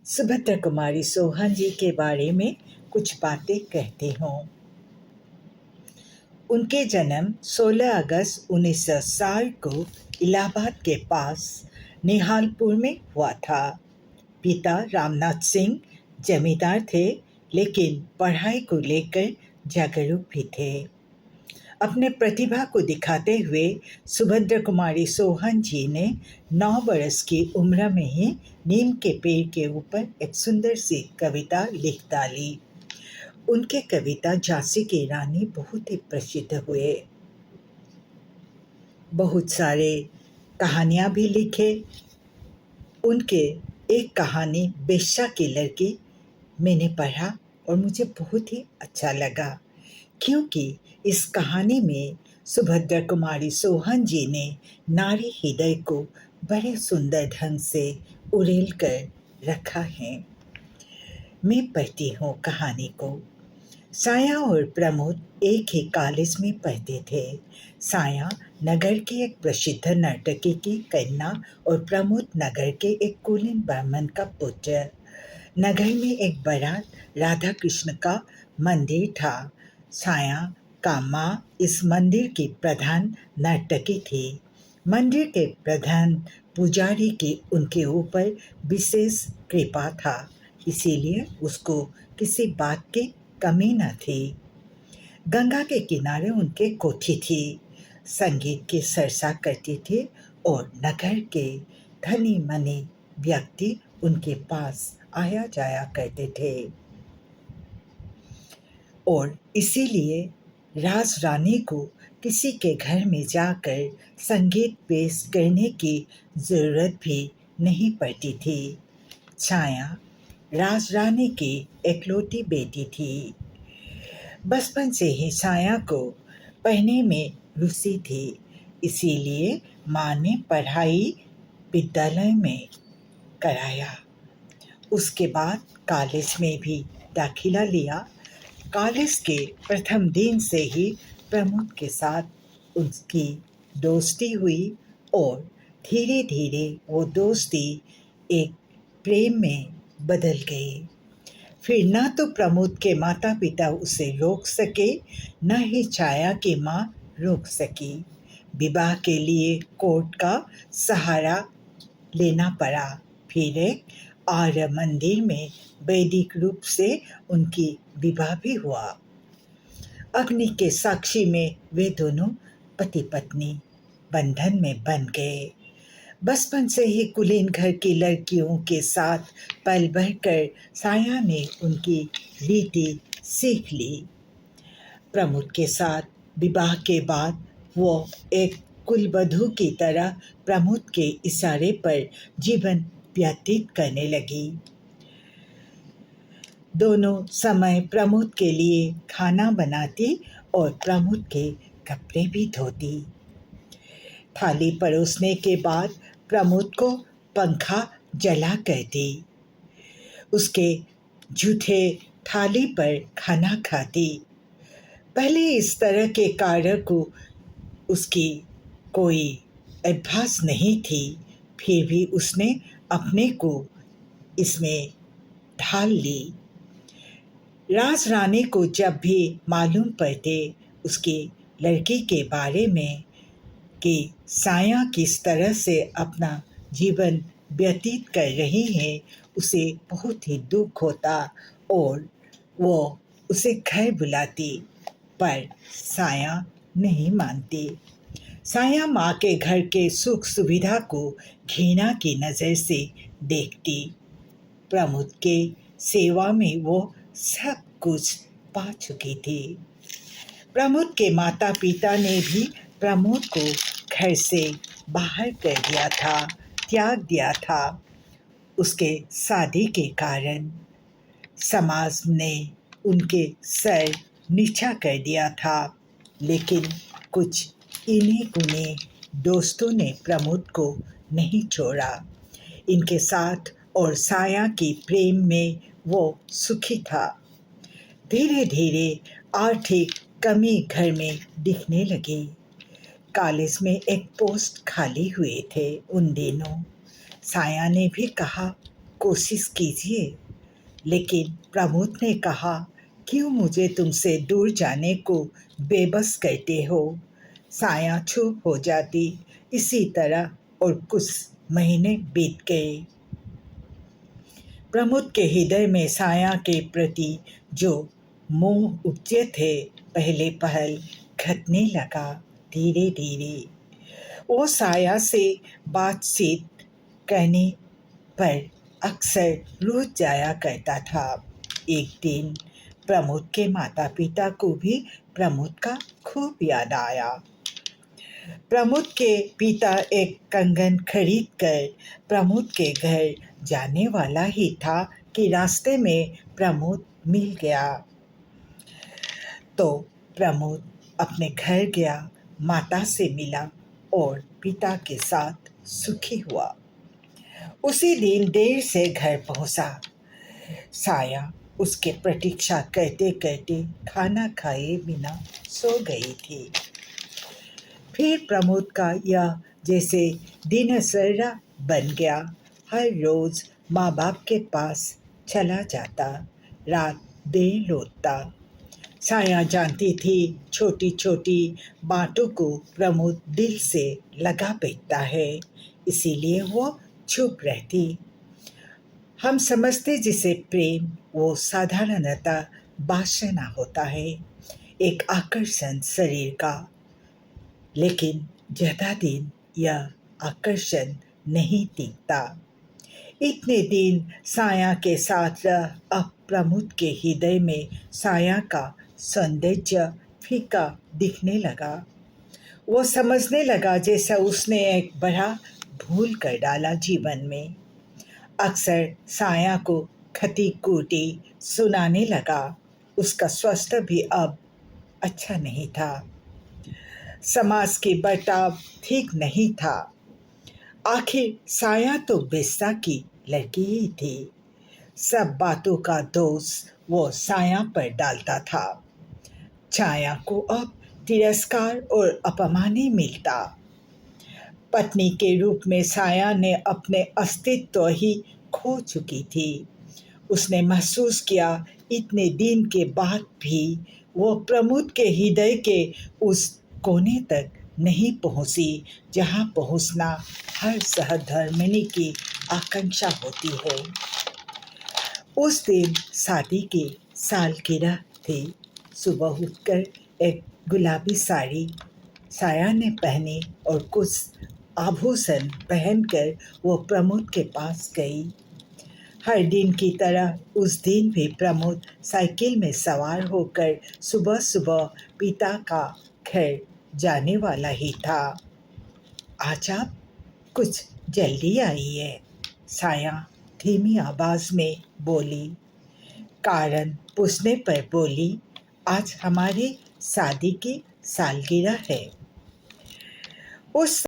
सुभद्रा कुमारी सोहन जी के बारे में कुछ बातें कहती हूँ। उनके जन्म 16 अगस्त 1960 को इलाहाबाद के पास निहालपुर में हुआ था। पिता रामनाथ सिंह जमींदार थे, लेकिन पढ़ाई को लेकर जागरूक भी थे। अपने प्रतिभा को दिखाते हुए सुभद्रा कुमारी सोहन जी ने 9 बरस की उम्र में ही नीम के पेड़ के ऊपर एक सुंदर सी कविता लिख डाली। उनके कविता झांसी की रानी बहुत ही प्रसिद्ध हुए। बहुत सारे कहानियाँ भी लिखे। उनके एक कहानी बेश्या की लड़की मैंने पढ़ा और मुझे बहुत ही अच्छा लगा, क्योंकि इस कहानी में सुभद्रा कुमारी सोहन जी ने नारी हृदय को बड़े सुंदर ढंग से उड़ेल कर रखा है। मैं पढ़ती हूँ कहानी को। साया और प्रमोद एक ही कॉलेज में पढ़ते थे। साया नगर की एक प्रसिद्ध नर्तकी की कन्या और प्रमोद नगर के एक कुलीन ब्राह्मण का पुत्र। नगर में एक बड़ा राधा कृष्ण का मंदिर था। साया का माँ इस मंदिर की प्रधान नर्तकी थी। मंदिर के प्रधान पुजारी की उनके ऊपर विशेष कृपा था, इसीलिए उसको किसी बात की कमी न थी। गंगा के किनारे उनके कोठी थी। संगीत की चर्चा करती थी और नगर के धनी मनी व्यक्ति उनके पास आया जाया करते थे। और इसीलिए राज रानी को किसी के घर में जाकर संगीत पेश करने की ज़रूरत भी नहीं पड़ती थी। छाया राज रानी की एकलौती बेटी थी। बचपन से ही छाया को पढ़ने में रुचि थी, इसीलिए माँ ने पढ़ाई विद्यालय में कराया। उसके बाद कॉलेज में भी दाखिला लिया। कॉलेज के प्रथम दिन से ही प्रमोद के साथ उसकी दोस्ती हुई और धीरे धीरे वो दोस्ती एक प्रेम में बदल गई। फिर न तो प्रमोद के माता पिता उसे रोक सके, न ही छाया की माँ रोक सकी। विवाह के लिए कोर्ट का सहारा लेना पड़ा। फिर एक आर्य मंदिर में वैदिक रूप से उनकी विवाह भी हुआ। अग्नि के साक्षी में वे दोनों पति पत्नी बंधन में बन गए। बचपन से ही कुलीन घर की लड़कियों के साथ पल भर साया ने उनकी रीति सीख ली। प्रमोद के साथ विवाह के बाद वो एक कुलवधू की तरह प्रमोद के इशारे पर जीवन व्यतीत करने लगी। दोनों समय प्रमोद के लिए खाना बनाती और प्रमोद के कपड़े भी धोती। थाली परोसने के बाद प्रमोद को पंखा जला कर दी। उसके जूठे थाली पर खाना खाती। पहले इस तरह के कार्य को उसकी कोई अभ्यास नहीं थी, फिर भी उसने अपने को इसमें ढाल ली। राज रानी को जब भी मालूम पड़ते उसकी लड़की के बारे में कि साया किस तरह से अपना जीवन व्यतीत कर रही है, उसे बहुत ही दुख होता और वो उसे घर बुलाती, पर साया नहीं मानती। साया माँ के घर के सुख सुविधा को घृणा की नज़र से देखती। प्रमोद के सेवा में वो सब कुछ पा चुकी थी। प्रमोद के माता पिता ने भी प्रमोद को घर से बाहर कर दिया था, त्याग दिया था। उसके शादी के कारण समाज ने उनके सर नीचा कर दिया था, लेकिन कुछ इन्हीं गुने दोस्तों ने प्रमोद को नहीं छोड़ा। इनके साथ और साया की प्रेम में वो सुखी था। धीरे धीरे आर्थिक कमी घर में दिखने लगी। कॉलेज में एक पोस्ट खाली हुए थे उन दिनों। साया ने भी कहा कोशिश कीजिए। लेकिन प्रमोद ने कहा, क्यों मुझे तुमसे दूर जाने को बेबस कहते हो? साया चुप हो जाती। इसी तरह और कुछ महीने बीत गए। प्रमोद के हृदय में साया के प्रति जो मोह उपजे थे, पहले पहल घटने लगा धीरे धीरे। वो साया से बातचीत करने पर अक्सर रूठ जाया करता था। एक दिन प्रमोद के माता पिता को भी प्रमोद का खूब याद आया। प्रमोद के पिता एक कंगन खरीद कर प्रमोद के घर जाने वाला ही था कि रास्ते में प्रमोद मिल गया। तो प्रमोद अपने घर गया, माता से मिला और पिता के साथ सुखी हुआ। उसी दिन देर से घर पहुंचा। साया उसके प्रतीक्षा करते करते खाना खाए बिना सो गई थी। फिर प्रमोद का यह जैसे दिनचर्या बन गया। हर रोज माँ बाप के पास चला जाता, रात देर लौटता। साया जानती थी छोटी छोटी बातों को प्रमोद दिल से लगा बैठता है, इसीलिए वो चुप रहती। हम समझते जिसे प्रेम वो साधारणतः वासना होता है, एक आकर्षण शरीर का। लेकिन ज़्यादा दिन यह आकर्षण नहीं टिकता। इतने दिन साया के साथ रह अब प्रमोद के हृदय में साया का सौंदर्य फीका दिखने लगा। वो समझने लगा जैसा उसने एक बड़ा भूल कर डाला जीवन में। अक्सर साया को खती कूटी सुनाने लगा। उसका स्वास्थ्य भी अब अच्छा नहीं था। समाज की बर्ताव ठीक नहीं था। आखिर साया तो बेस्सा की लड़की ही थी। सब बातों का दोष वो साया पर डालता था। छाया को अब तिरस्कार और अपमान ही मिलता। पत्नी के रूप में साया ने अपने अस्तित्व ही खो चुकी थी। उसने महसूस किया इतने दिन के बाद भी वो प्रमोद के हृदय के उस कोने तक नहीं पहुंची जहां पहुंचना हर सहधर्मिणी की आकांक्षा होती है। उस दिन शादी की सालगिरह थी। सुबह उठकर एक गुलाबी साड़ी साया ने पहनी और कुछ आभूषण पहनकर वो प्रमोद के पास गई। हर दिन की तरह उस दिन भी प्रमोद साइकिल में सवार होकर सुबह सुबह पिता का घर जाने वाला ही था। आज आप कुछ जल्दी आई है, साया धीमी आवाज में बोली। कारण पूछने पर बोली, आज हमारी शादी की सालगिरह है। उस